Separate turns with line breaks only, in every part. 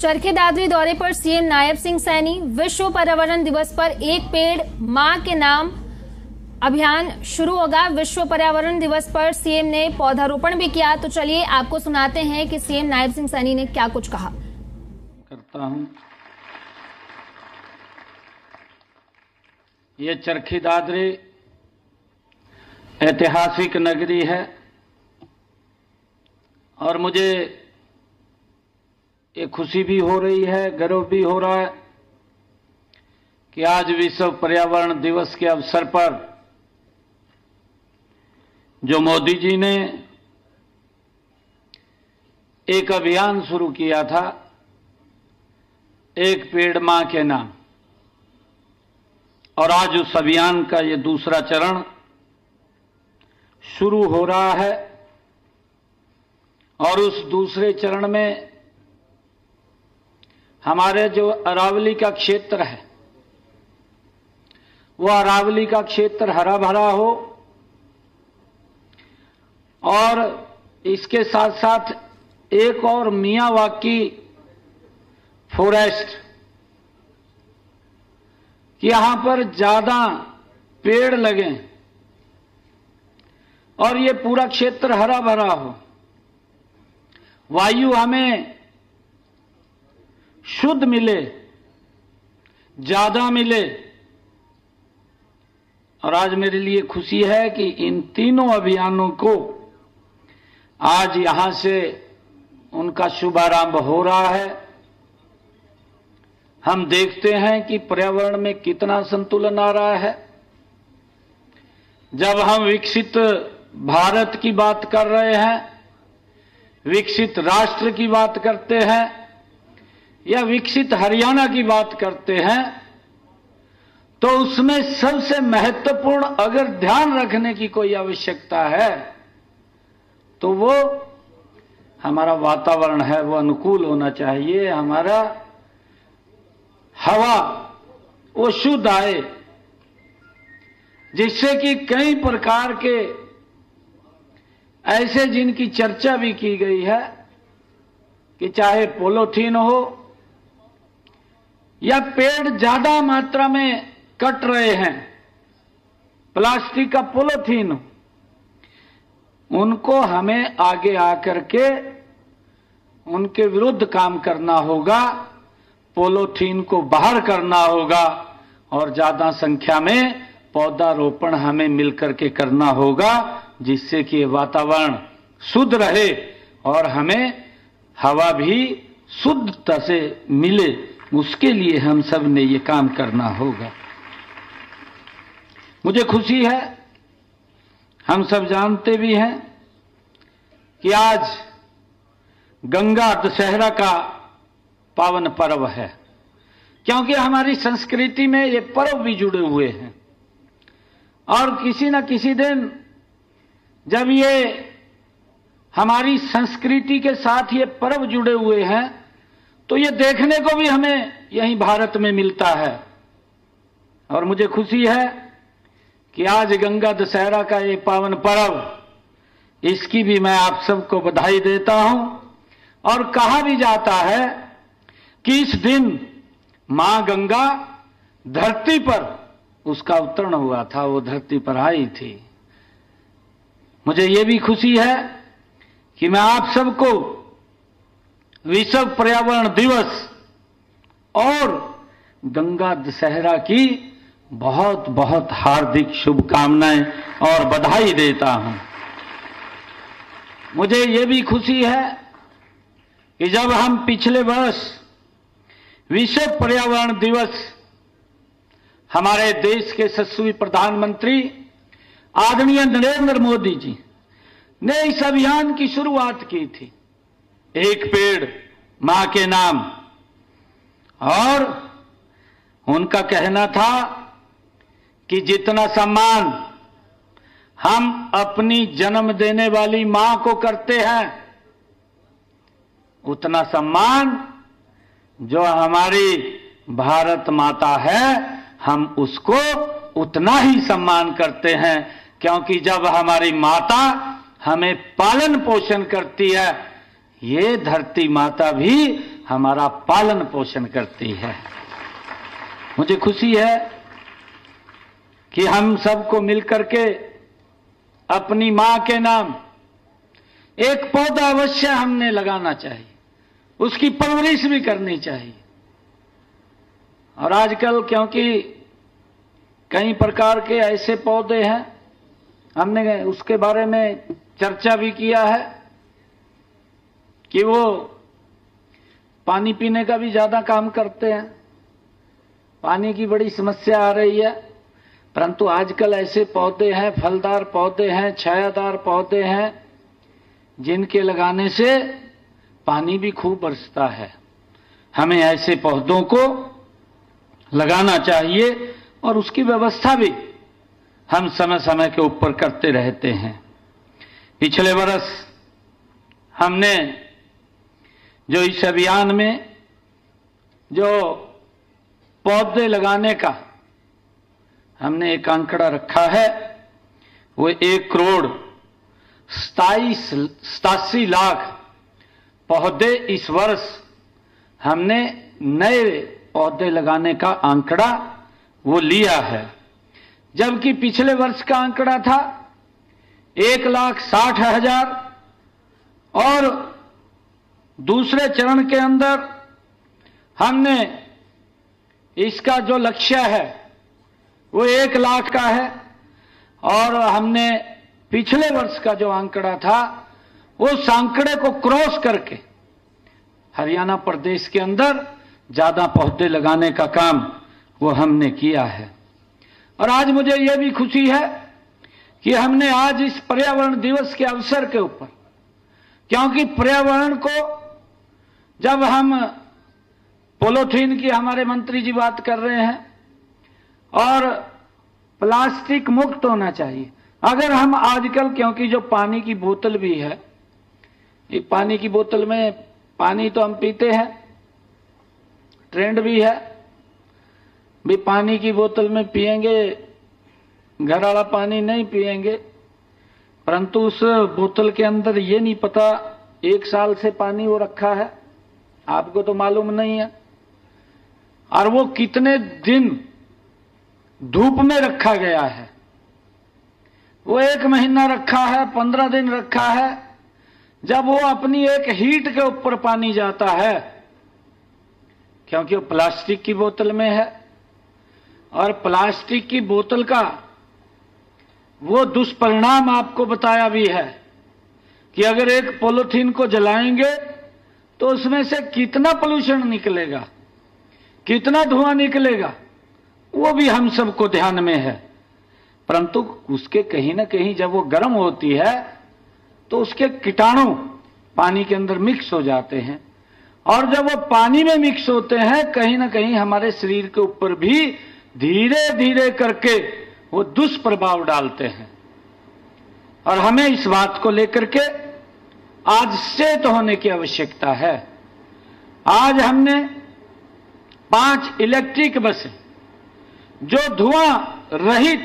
चरखे दादरी दौरे पर सीएम नायब सिंह सैनी। विश्व पर्यावरण दिवस पर एक पेड़ मां के नाम अभियान शुरू होगा। विश्व पर्यावरण दिवस पर सीएम ने पौधारोपण भी किया। तो चलिए आपको सुनाते हैं कि सीएम नायब सिंह सैनी ने क्या कुछ कहा।
करता हूं। ये चरखी दादरी ऐतिहासिक नगरी है और मुझे ये खुशी भी हो रही है, गर्व भी हो रहा है कि आज विश्व पर्यावरण दिवस के अवसर पर जो मोदी जी ने एक अभियान शुरू किया था, एक पेड़ मां के नाम, और आज उस अभियान का ये दूसरा चरण शुरू हो रहा है। और उस दूसरे चरण में हमारे जो अरावली का क्षेत्र है, वो अरावली का क्षेत्र हरा भरा हो और इसके साथ साथ एक और मियावाकी फॉरेस्ट, यहां पर ज्यादा पेड़ लगें और ये पूरा क्षेत्र हरा भरा हो, वायु हमें शुद्ध मिले, ज्यादा मिले। और आज मेरे लिए खुशी है कि इन तीनों अभियानों को आज यहां से उनका शुभारंभ हो रहा है। हम देखते हैं कि पर्यावरण में कितना संतुलन आ रहा है। जब हम विकसित भारत की बात कर रहे हैं, विकसित राष्ट्र की बात करते हैं या विकसित हरियाणा की बात करते हैं, तो उसमें सबसे महत्वपूर्ण अगर ध्यान रखने की कोई आवश्यकता है तो वो हमारा वातावरण है, वो अनुकूल होना चाहिए। हमारा हवा वो शुद्ध आए, जिससे कि कई प्रकार के ऐसे जिनकी चर्चा भी की गई है कि चाहे पॉलीथीन हो या पेड़ ज्यादा मात्रा में कट रहे हैं, प्लास्टिक का पॉलीथीन, उनको हमें आगे आकर के उनके विरुद्ध काम करना होगा, पॉलीथीन को बाहर करना होगा और ज्यादा संख्या में पौधारोपण हमें मिलकर के करना होगा, जिससे कि वातावरण शुद्ध रहे और हमें हवा भी शुद्धता से मिले। उसके लिए हम सब ने ये काम करना होगा। मुझे खुशी है, हम सब जानते भी हैं कि आज गंगा दशहरा का पावन पर्व है, क्योंकि हमारी संस्कृति में ये पर्व भी जुड़े हुए हैं। और किसी न किसी दिन जब ये हमारी संस्कृति के साथ ये पर्व जुड़े हुए हैं तो ये देखने को भी हमें यहीं भारत में मिलता है। और मुझे खुशी है कि आज गंगा दशहरा का ये पावन पर्व, इसकी भी मैं आप सबको बधाई देता हूं। और कहा भी जाता है कि इस दिन मां गंगा धरती पर उसका अवतरण हुआ था, वो धरती पर आई थी। मुझे ये भी खुशी है कि मैं आप सबको विश्व पर्यावरण दिवस और गंगा दशहरा की बहुत बहुत हार्दिक शुभकामनाएं और बधाई देता हूं। मुझे ये भी खुशी है कि जब हम पिछले वर्ष विश्व पर्यावरण दिवस हमारे देश के यशस्वी प्रधानमंत्री आदरणीय नरेंद्र मोदी जी ने इस अभियान की शुरुआत की थी, एक पेड़ मां के नाम, और उनका कहना था कि जितना सम्मान हम अपनी जन्म देने वाली मां को करते हैं, उतना सम्मान जो हमारी भारत माता है हम उसको उतना ही सम्मान करते हैं। क्योंकि जब हमारी माता हमें पालन पोषण करती है, ये धरती माता भी हमारा पालन पोषण करती है। मुझे खुशी है कि हम सबको मिलकर के अपनी मां के नाम एक पौधा अवश्य हमने लगाना चाहिए, उसकी परवरिश भी करनी चाहिए। और आजकल क्योंकि कई प्रकार के ऐसे पौधे हैं, हमने उसके बारे में चर्चा भी किया है कि वो पानी पीने का भी ज्यादा काम करते हैं, पानी की बड़ी समस्या आ रही है। परंतु आजकल ऐसे पौधे हैं, फलदार पौधे हैं, छायादार पौधे हैं, जिनके लगाने से पानी भी खूब बरसता है। हमें ऐसे पौधों को लगाना चाहिए और उसकी व्यवस्था भी हम समय समय के ऊपर करते रहते हैं। पिछले वर्ष हमने जो इस अभियान में जो पौधे लगाने का हमने एक आंकड़ा रखा है, वो 1,87,87,00,000 पौधे इस वर्ष हमने नए पौधे लगाने का आंकड़ा वो लिया है। जबकि पिछले वर्ष का आंकड़ा था 1,60,000 और दूसरे चरण के अंदर हमने इसका जो लक्ष्य है वो 1,00,000 का है। और हमने पिछले वर्ष का जो आंकड़ा था उस आंकड़े को क्रॉस करके हरियाणा प्रदेश के अंदर ज्यादा पौधे लगाने का काम वो हमने किया है। और आज मुझे यह भी खुशी है कि हमने आज इस पर्यावरण दिवस के अवसर के ऊपर, क्योंकि पर्यावरण को जब हम पॉलीथीन की हमारे मंत्री जी बात कर रहे हैं और प्लास्टिक मुक्त होना चाहिए। अगर हम आजकल, क्योंकि जो पानी की बोतल भी है, ये पानी की बोतल में पानी तो हम पीते हैं, ट्रेंड भी है भी पानी की बोतल में पिएंगे, घर वाला पानी नहीं पिएंगे। परंतु उस बोतल के अंदर ये नहीं पता 1 साल से पानी वो रखा है, आपको तो मालूम नहीं है। और वो कितने दिन धूप में रखा गया है, वो 1 महीना रखा है, 15 दिन रखा है। जब वो अपनी एक हीट के ऊपर पानी जाता है, क्योंकि वो प्लास्टिक की बोतल में है, और प्लास्टिक की बोतल का वो दुष्परिणाम आपको बताया भी है कि अगर एक पॉलीथीन को जलाएंगे तो उसमें से कितना पोल्यूशन निकलेगा, कितना धुआं निकलेगा, वो भी हम सबको ध्यान में है। परंतु उसके कहीं ना कहीं जब वो गर्म होती है तो उसके कीटाणु पानी के अंदर मिक्स हो जाते हैं, और जब वो पानी में मिक्स होते हैं कहीं ना कहीं हमारे शरीर के ऊपर भी धीरे धीरे करके वो दुष्प्रभाव डालते हैं। और हमें इस बात को लेकर के आज सचेत होने की आवश्यकता है। आज हमने 5 इलेक्ट्रिक बसें जो धुआं रहित,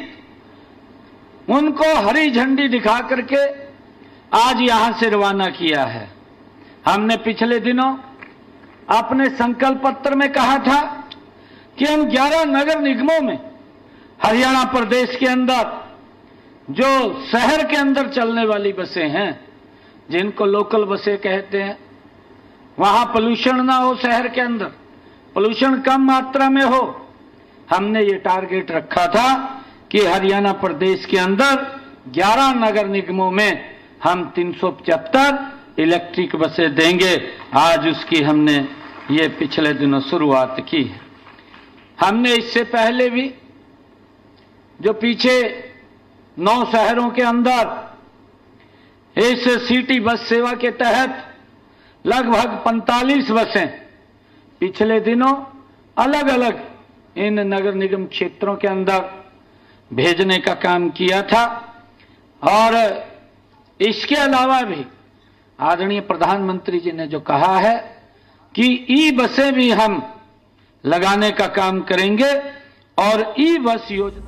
उनको हरी झंडी दिखा करके आज यहां से रवाना किया है। हमने पिछले दिनों अपने संकल्प पत्र में कहा था कि हम 11 नगर निगमों में हरियाणा प्रदेश के अंदर जो शहर के अंदर चलने वाली बसें हैं, जिनको लोकल बसें कहते हैं, वहां पोल्यूशन ना हो, शहर के अंदर पोल्यूशन कम मात्रा में हो। हमने ये टारगेट रखा था कि हरियाणा प्रदेश के अंदर 11 नगर निगमों में हम 375 इलेक्ट्रिक बसें देंगे। आज उसकी हमने ये पिछले दिनों शुरुआत की है। हमने इससे पहले भी जो पीछे 9 शहरों के अंदर इस सिटी बस सेवा के तहत लगभग 45 बसें पिछले दिनों अलग अलग इन नगर निगम क्षेत्रों के अंदर भेजने का काम किया था। और इसके अलावा भी आदरणीय प्रधानमंत्री जी ने जो कहा है कि ई बसें भी हम लगाने का काम करेंगे, और ई बस योजना